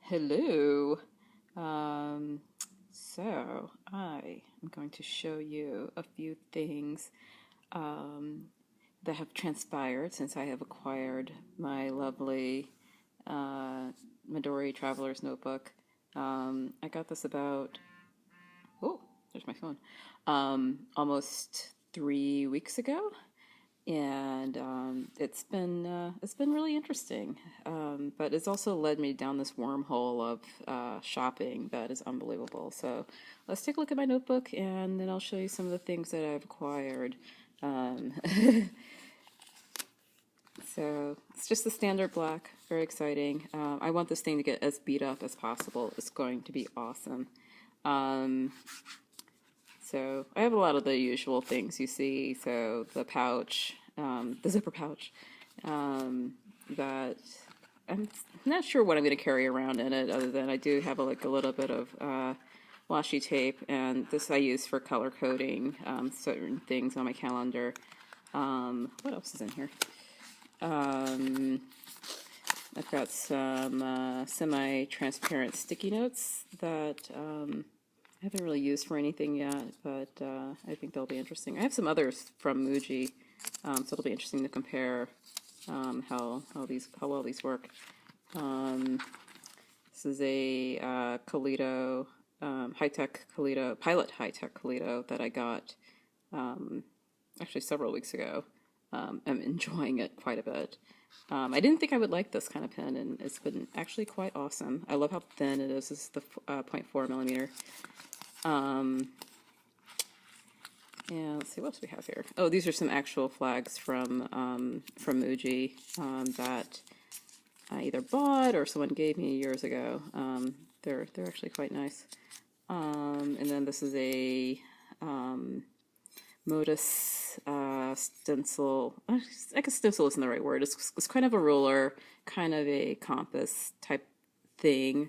Hello. Um, so I am going to show you a few things um, that have transpired since I have acquired my lovely uh, Midori Traveler's Notebook. I got this about, oh, there's my phone, almost 3 weeks ago, and it's been really interesting. But it's also led me down this wormhole of shopping that is unbelievable. So let's take a look at my notebook, and then I'll show you some of the things that I've acquired. Um, so it's just the standard black, very exciting. I want this thing to get as beat up as possible. It's going to be awesome. Um, So I have a lot of the usual things you see. So the pouch, the zipper pouch, that I'm not sure what I'm going to carry around in it, other than I do have a little bit of washi tape, and this I use for color coding certain things on my calendar. What else is in here? I've got some semi-transparent sticky notes that I haven't really used for anything yet, but I think they'll be interesting. I have some others from Muji, so it'll be interesting to compare how well these work. This is a Colito, high-tech Colito, Pilot high-tech Colito that I got actually several weeks ago. I'm enjoying it quite a bit. I didn't think I would like this kind of pen, and it's been actually quite awesome. I love how thin it is. This is the 0.4 millimeter. And let's see, what else we have here. Oh, these are some actual flags from Muji that I either bought or someone gave me years ago. They're actually quite nice. And then this is a Modus stencil. I guess stencil isn't the right word. It's kind of a ruler, kind of a compass type thing.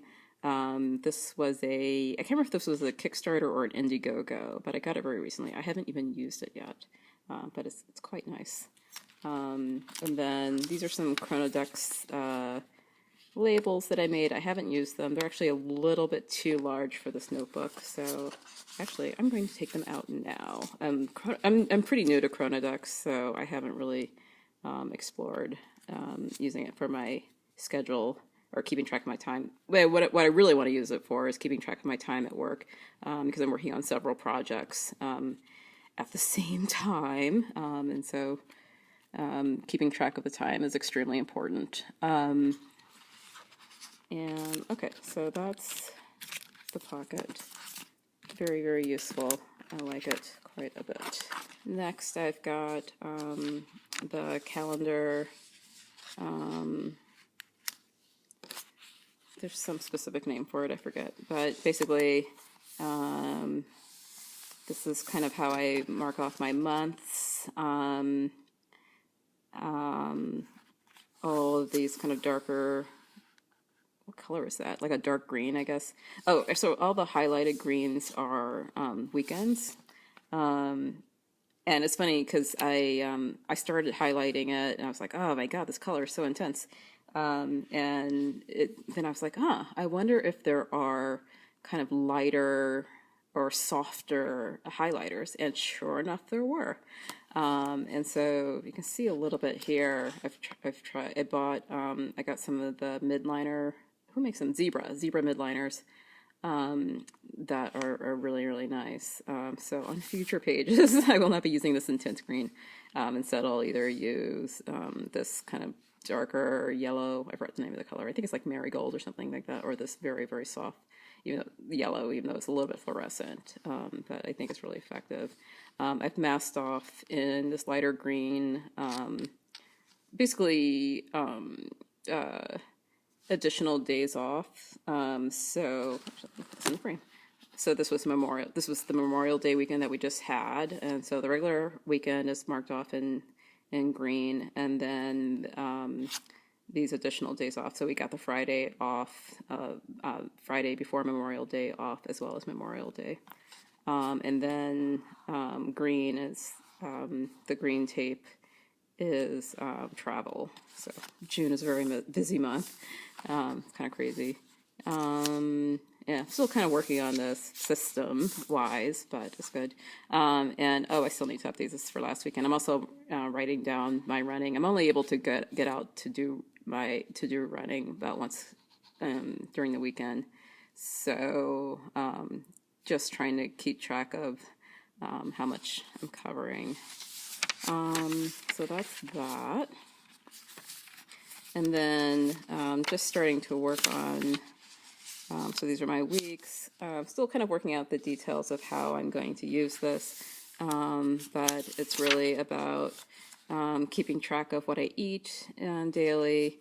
This was I can't remember if this was a Kickstarter or an Indiegogo, but I got it very recently. I haven't even used it yet, but it's quite nice. And then these are some Chronodex labels that I made. I haven't used them. They're actually a little bit too large for this notebook, so actually I'm going to take them out now. I'm pretty new to Chronodex, so I haven't really explored using it for my schedule or keeping track of my time. What I really want to use it for is keeping track of my time at work, because I'm working on several projects at the same time, and so keeping track of the time is extremely important. And okay, so that's the pocket. Very, very useful. I like it quite a bit. Next, I've got the calendar. There's some specific name for it, I forget. But basically, this is kind of how I mark off my months. All of these kind of darker, what color is that? Like a dark green, I guess. Oh, so all the highlighted greens are weekends. And it's funny because I started highlighting it and I was like, oh my God, this color is so intense. And then I was like, I wonder if there are kind of lighter or softer highlighters. And sure enough, there were. And so you can see a little bit here. I've tried. I got some of the midliner. Who makes them? Zebra midliners. That are really, really nice. So on future pages, I will not be using this intense green. Instead, I'll either use this kind of darker yellow. I forgot the name of the color. I think it's like marigold or something like that, or this very, very soft yellow, even though it's a little bit fluorescent. But I think it's really effective. I've masked off in this lighter green, basically additional days off. So it's in the frame. So this was the Memorial Day weekend that we just had, and so the regular weekend is marked off in green, and then these additional days off. So we got the Friday off, Friday before Memorial Day off, as well as Memorial Day. And then green is the green tape is travel. So June is a very busy month. It's kind of crazy. Yeah, still kind of working on this system-wise, but it's good. And oh, I still need to update this for last weekend. I'm also writing down my running. I'm only able to get out to do running about once during the weekend. So just trying to keep track of how much I'm covering. So that's that. And then just starting to work on, so these are my weeks. Still kind of working out the details of how I'm going to use this. But it's really about keeping track of what I eat daily,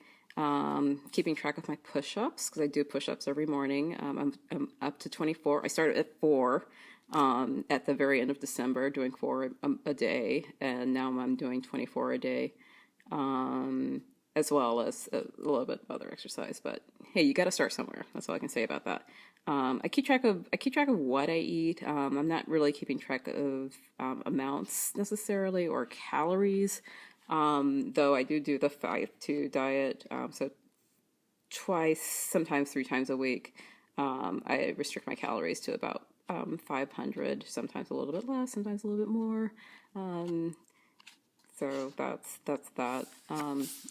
keeping track of my push-ups, because I do push-ups every morning. I'm up to 24. I started at 4 at the very end of December, doing 4 a day, and now I'm doing 24 a day, as well as a little bit of other exercise. But hey, you got to start somewhere. That's all I can say about that. I keep track of what I eat. I'm not really keeping track of amounts necessarily or calories, though I do the 5-2 diet. So twice, sometimes 3 times a week, I restrict my calories to about 500, sometimes a little bit less, sometimes a little bit more. So that's that.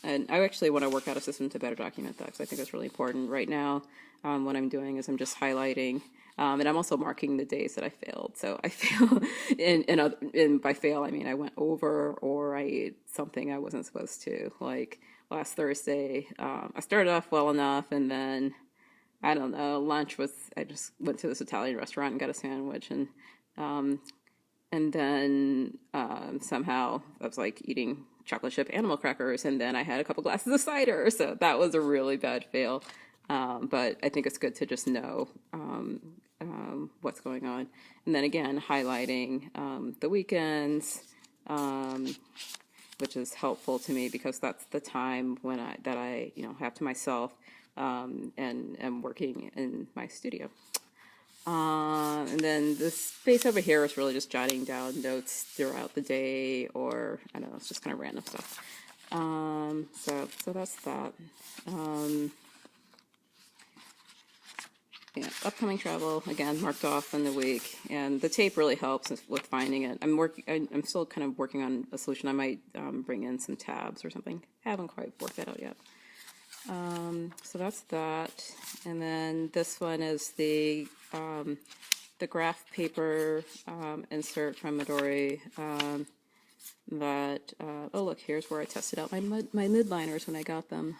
And I actually want to work out a system to better document that, because I think that's really important. Right now, what I'm doing is I'm just highlighting, and I'm also marking the days that I failed. So I fail, and by fail I mean I went over or I ate something I wasn't supposed to. Like last Thursday, I started off well enough, and then I don't know, lunch was, I just went to this Italian restaurant and got a sandwich, and then somehow I was like eating chocolate chip animal crackers, and then I had a couple glasses of cider. So that was a really bad fail. But I think it's good to just know what's going on. And then again, highlighting the weekends, which is helpful to me because that's the time when I have to myself, and am working in my studio. And then this space over here is really just jotting down notes throughout the day, or I don't know, it's just kind of random stuff. So that's that. Yeah, upcoming travel again marked off in the week, and the tape really helps with finding it. I'm still kind of working on a solution. I might bring in some tabs or something. Haven't quite worked that out yet. So that's that, and then this one is the graph paper insert from Midori. Oh look, here's where I tested out my midliners when I got them.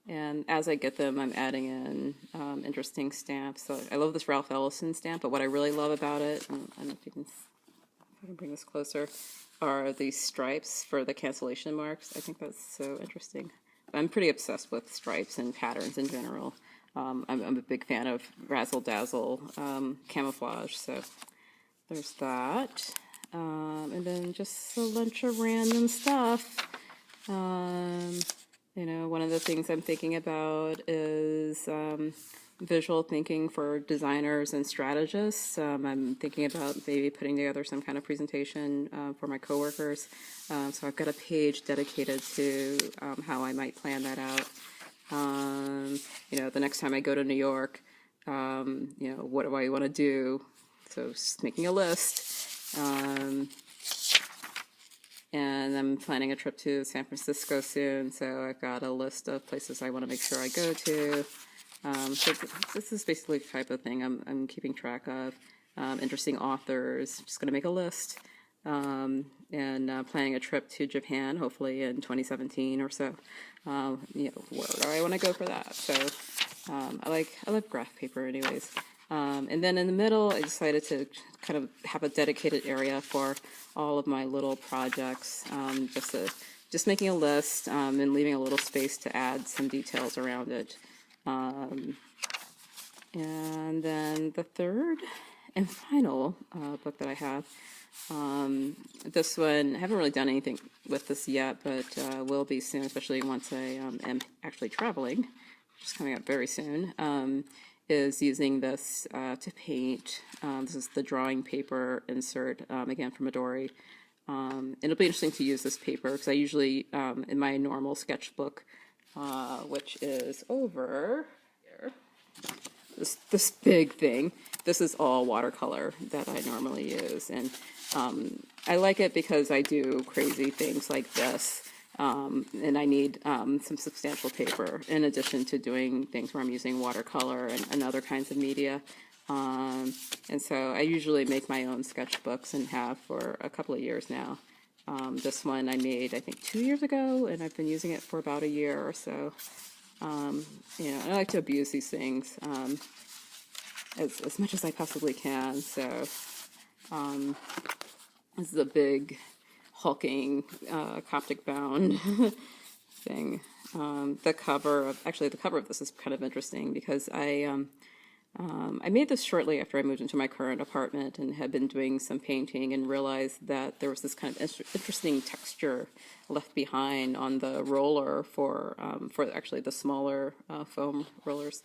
And as I get them, I'm adding in interesting stamps. So I love this Ralph Ellison stamp, but what I really love about it, and I don't know if I can bring this closer, are these stripes for the cancellation marks. I think that's so interesting. I'm pretty obsessed with stripes and patterns in general. I'm a big fan of razzle dazzle camouflage, so there's that. And then just a bunch of random stuff. One of the things I'm thinking about is visual thinking for designers and strategists. I'm thinking about maybe putting together some kind of presentation for my coworkers. So I've got a page dedicated to how I might plan that out. The next time I go to New York, what do I want to do? So just making a list. And I'm planning a trip to San Francisco soon, so I've got a list of places I want to make sure I go to. So this is basically the type of thing I'm keeping track of. Interesting authors, just going to make a list. And planning a trip to Japan, hopefully in 2017 or so. Where do I want to go for that? So I like graph paper anyways. And then in the middle, I decided to kind of have a dedicated area for all of my little projects, just making a list and leaving a little space to add some details around it. And then the third and final book that I have, this one, I haven't really done anything with this yet, but will be soon, especially once I am actually traveling, which is coming up very soon. Is using this to paint. This is the drawing paper insert, again from Midori. It'll be interesting to use this paper because I usually, in my normal sketchbook, which is over here, this big thing. This is all watercolor that I normally use, and I like it because I do crazy things like this, and I need some substantial paper in addition to doing things where I'm using watercolor and other kinds of media. And so I usually make my own sketchbooks and have for a couple of years now. This one I made, I think, 2 years ago, and I've been using it for about a year or so. You know, I like to abuse these things as much as I possibly can. So this is a big, hulking, Coptic bound thing. The cover of this is kind of interesting because I made this shortly after I moved into my current apartment and had been doing some painting and realized that there was this kind of interesting texture left behind on the roller for actually the smaller foam rollers.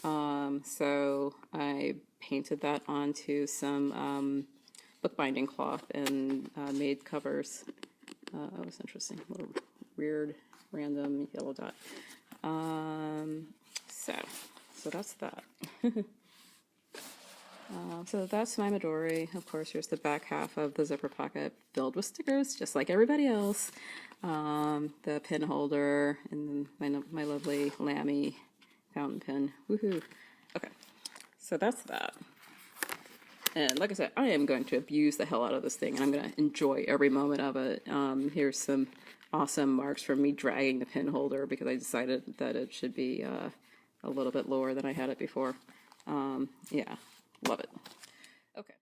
So I painted that onto some bookbinding cloth and made covers. It was interesting, a little weird, random yellow dot. So that's that. So that's my Midori. Of course, here's the back half of the zipper pocket filled with stickers, just like everybody else. The pin holder and my lovely Lamy fountain pen. Woohoo! Okay, so that's that. And like I said, I am going to abuse the hell out of this thing, and I'm going to enjoy every moment of it. Here's some awesome marks from me dragging the pin holder because I decided that it should be a little bit lower than I had it before. Yeah, love it. Okay.